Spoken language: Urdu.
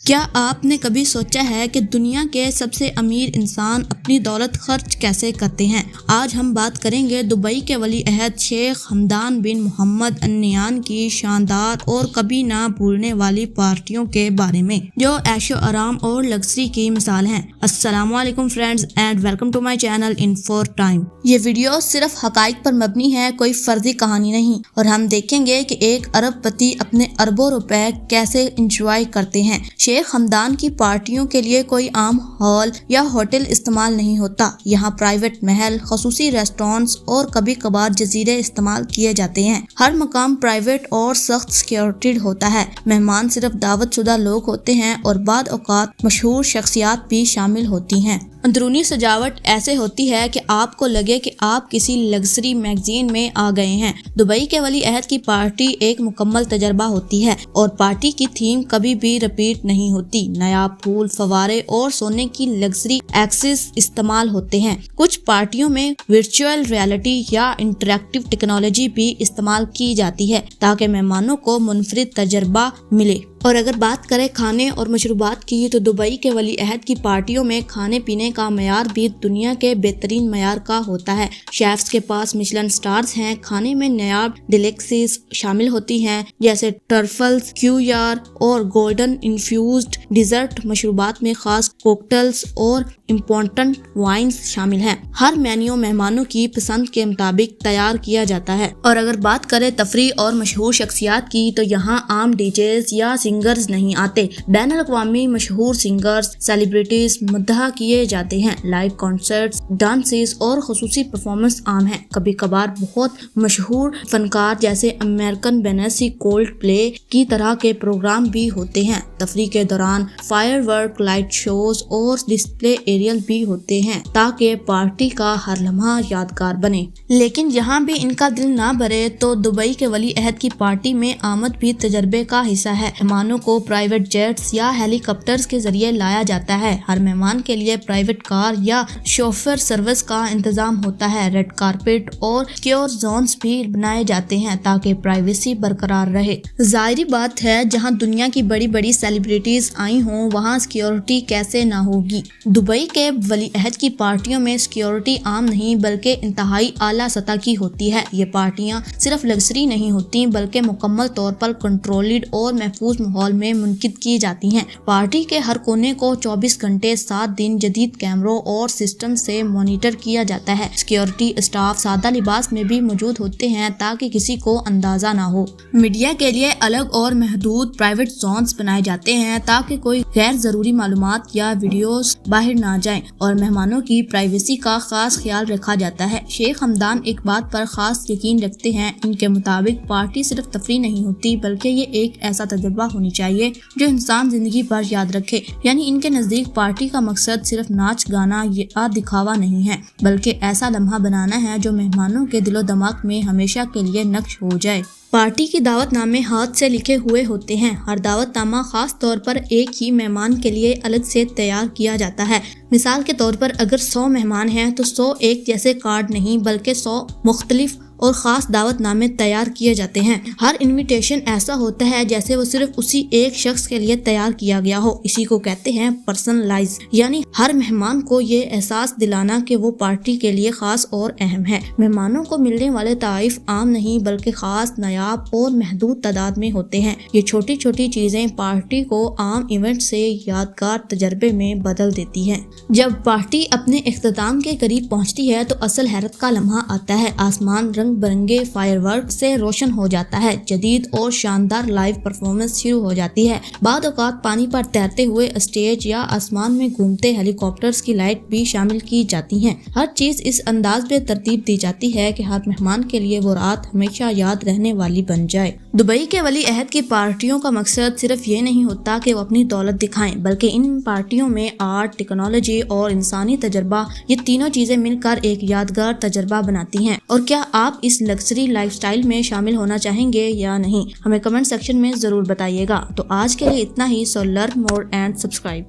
کیا آپ نے کبھی سوچا ہے کہ دنیا کے سب سے امیر انسان اپنی دولت خرچ کیسے کرتے ہیں؟ آج ہم بات کریں گے دبئی کے ولی عہد شیخ حمدان بن محمد النہیان کی شاندار اور کبھی نہ بھولنے والی پارٹیوں کے بارے میں، جو عیش و آرام اور لگژری کی مثال ہیں۔ السلام علیکم friends and welcome to my channel Info Time. یہ ویڈیو صرف حقائق پر مبنی ہے، کوئی فرضی کہانی نہیں، اور ہم دیکھیں گے کہ ایک ارب پتی اپنے اربوں روپے کیسے انجوائے کرتے ہیں۔ شیخ حمدان کی پارٹیوں کے لیے کوئی عام ہال یا ہوٹل استعمال نہیں ہوتا، یہاں پرائیویٹ محل، خصوصی ریسٹورانٹس اور کبھی کبھار جزیرے استعمال کیے جاتے ہیں۔ ہر مقام پرائیویٹ اور سخت سیکیورٹیڈ ہوتا ہے، مہمان صرف دعوت شدہ لوگ ہوتے ہیں اور بعض اوقات مشہور شخصیات بھی شامل ہوتی ہیں۔ اندرونی سجاوٹ ایسے ہوتی ہے کہ آپ کو لگے کہ آپ کسی لگژری میگزین میں آ گئے ہیں۔ دبئی کے ولی عہد کی پارٹی ایک مکمل تجربہ ہوتی ہے، اور پارٹی کی تھیم کبھی بھی رپیٹ نہیں ہوتی۔ نایاب پھول، فوارے اور سونے کی لگژری ایکسس استعمال ہوتے ہیں۔ کچھ پارٹیوں میں ورچوئل ریالٹی یا انٹریکٹیو ٹیکنالوجی بھی استعمال کی جاتی ہے تاکہ مہمانوں کو منفرد تجربہ ملے۔ اور اگر بات کریں کھانے اور مشروبات کی، تو دبئی کے ولی عہد کی پارٹیوں میں کھانے پینے کا معیار بھی دنیا کے بہترین معیار کا ہوتا ہے۔ شیفز کے پاس مشلن سٹارز ہیں۔ کھانے میں نایاب ڈیلیکسیز شامل ہوتی ہیں، جیسے ٹرفلز، کیویار اور گولڈن انفیوزڈ ڈیزرٹ۔ مشروبات میں خاص کوکٹیلز اور امپورٹنٹ وائنز شامل ہیں۔ ہر مینیو مہمانوں کی پسند کے مطابق تیار کیا جاتا ہے۔ اور اگر بات کریں تفریح اور مشہور شخصیات کی، تو یہاں عام ڈی جیز یا سنگرز نہیں آتے، بین الاقوامی مشہور سنگرز، سیلیبریٹیز مدعا کیے جاتے ہیں۔ لائیو کنسرٹس، ڈانسز اور خصوصی پرفارمنس عام ہیں۔ کبھی کبھار بہت مشہور فنکار جیسے امریکن بینسی، کولڈ پلے کی طرح کے پروگرام بھی ہوتے ہیں۔ تفریح کے دوران فائر ورک، لائٹ شوز اور ڈسپلے ایریل بھی ہوتے ہیں تاکہ پارٹی کا ہر لمحہ یادگار بنے۔ لیکن جہاں بھی ان کا دل نہ بھرے، تو دبئی کے ولی عہد کی پارٹی میں آمد بھی تجربے کا حصہ ہے۔ مہمانوں کو پرائیویٹ جیٹس یا ہیلی کاپٹرز کے ذریعے لایا جاتا ہے۔ ہر مہمان کے لیے پرائیویٹ کار یا شوفر سروس کا انتظام ہوتا ہے۔ ریڈ کارپیٹ اور سیکیور زونز بھی بنائے جاتے ہیں تاکہ پرائیویسی برقرار رہے۔ ظاہری بات ہے، جہاں دنیا کی بڑی بڑی سیلیبریٹیز آئی ہوں، وہاں سیکیورٹی کیسے نہ ہوگی۔ دبئی کے ولی عہد کی پارٹیوں میں سیکیورٹی عام نہیں بلکہ انتہائی اعلیٰ سطح کی ہوتی ہے۔ یہ پارٹیاں صرف لگژری نہیں ہوتی بلکہ مکمل طور پر کنٹرولڈ اور محفوظ ماحول میں منعقد کی جاتی ہیں۔ پارٹی کے ہر کونے کو 24 گھنٹے 7 دن جدید کیمروں اور سسٹم سے مانیٹر کیا جاتا ہے۔ سیکیورٹی اسٹاف سادہ لباس میں بھی موجود ہوتے ہیں تاکہ کسی کو اندازہ نہ ہو۔ میڈیا کے لیے الگ اور محدود پرائیویٹ زونز بنائے جاتے ہیں تاکہ کوئی غیر ضروری معلومات یا ویڈیوز باہر نہ جائیں، اور مہمانوں کی پرائیویسی کا خاص خیال رکھا جاتا ہے۔ شیخ حمدان ایک بات پر خاص یقین رکھتے ہیں، ان کے مطابق پارٹی صرف تفریح نہیں ہوتی بلکہ یہ ایک ایسا تجربہ ہونی چاہیے جو انسان زندگی بھر یاد رکھے۔ یعنی ان کے نزدیک پارٹی کا مقصد صرف ناچ گانا یا دکھاوا نہیں ہے بلکہ ایسا لمحہ بنانا ہے جو مہمانوں کے دل و دماغ میں ہمیشہ کے لیے نقش ہو جائے۔ پارٹی کی دعوت نامے ہاتھ سے لکھے ہوئے ہوتے ہیں۔ ہر دعوت نامہ خاص طور پر ایک ہی مہمان کے لیے الگ سے تیار کیا جاتا ہے۔ مثال کے طور پر اگر 100 مہمان ہیں تو 100 ایک جیسے کارڈ نہیں بلکہ 100 مختلف اور خاص دعوت نامے تیار کیے جاتے ہیں۔ ہر انویٹیشن ایسا ہوتا ہے جیسے وہ صرف اسی ایک شخص کے لیے تیار کیا گیا ہو۔ اسی کو کہتے ہیں پرسنلائز، یعنی ہر مہمان کو یہ احساس دلانا کہ وہ پارٹی کے لیے خاص اور اہم ہے۔ مہمانوں کو ملنے والے تحائف عام نہیں بلکہ خاص، نایاب اور محدود تعداد میں ہوتے ہیں۔ یہ چھوٹی چھوٹی چیزیں پارٹی کو عام ایونٹ سے یادگار تجربے میں بدل دیتی ہیں۔ جب پارٹی اپنے اختتام کے قریب پہنچتی ہے تو اصل حیرت کا لمحہ آتا ہے۔ آسمان رنگ برنگے فائر ورک سے روشن ہو جاتا ہے، جدید اور شاندار لائیو پرفارمنس شروع ہو جاتی ہے۔ بعض اوقات پانی پر تیرتے ہوئے اسٹیج یا آسمان میں گھومتے ہیلی کاپٹرز کی لائٹ بھی شامل کی جاتی ہیں۔ ہر چیز اس انداز میں ترتیب دی جاتی ہے کہ ہر مہمان کے لیے وہ رات ہمیشہ یاد رہنے والی بن جائے۔ دبئی کے ولی عہد کی پارٹیوں کا مقصد صرف یہ نہیں ہوتا کہ وہ اپنی دولت دکھائیں، بلکہ ان پارٹیوں میں آرٹ، ٹیکنالوجی اور انسانی تجربہ، یہ تینوں چیزیں مل کر ایک یادگار تجربہ بناتی ہیں۔ اور کیا آپ اس لگژری لائف سٹائل میں شامل ہونا چاہیں گے یا نہیں؟ ہمیں کمنٹ سیکشن میں ضرور بتائیے گا۔ تو آج کے لیے اتنا ہی، so learn more and subscribe.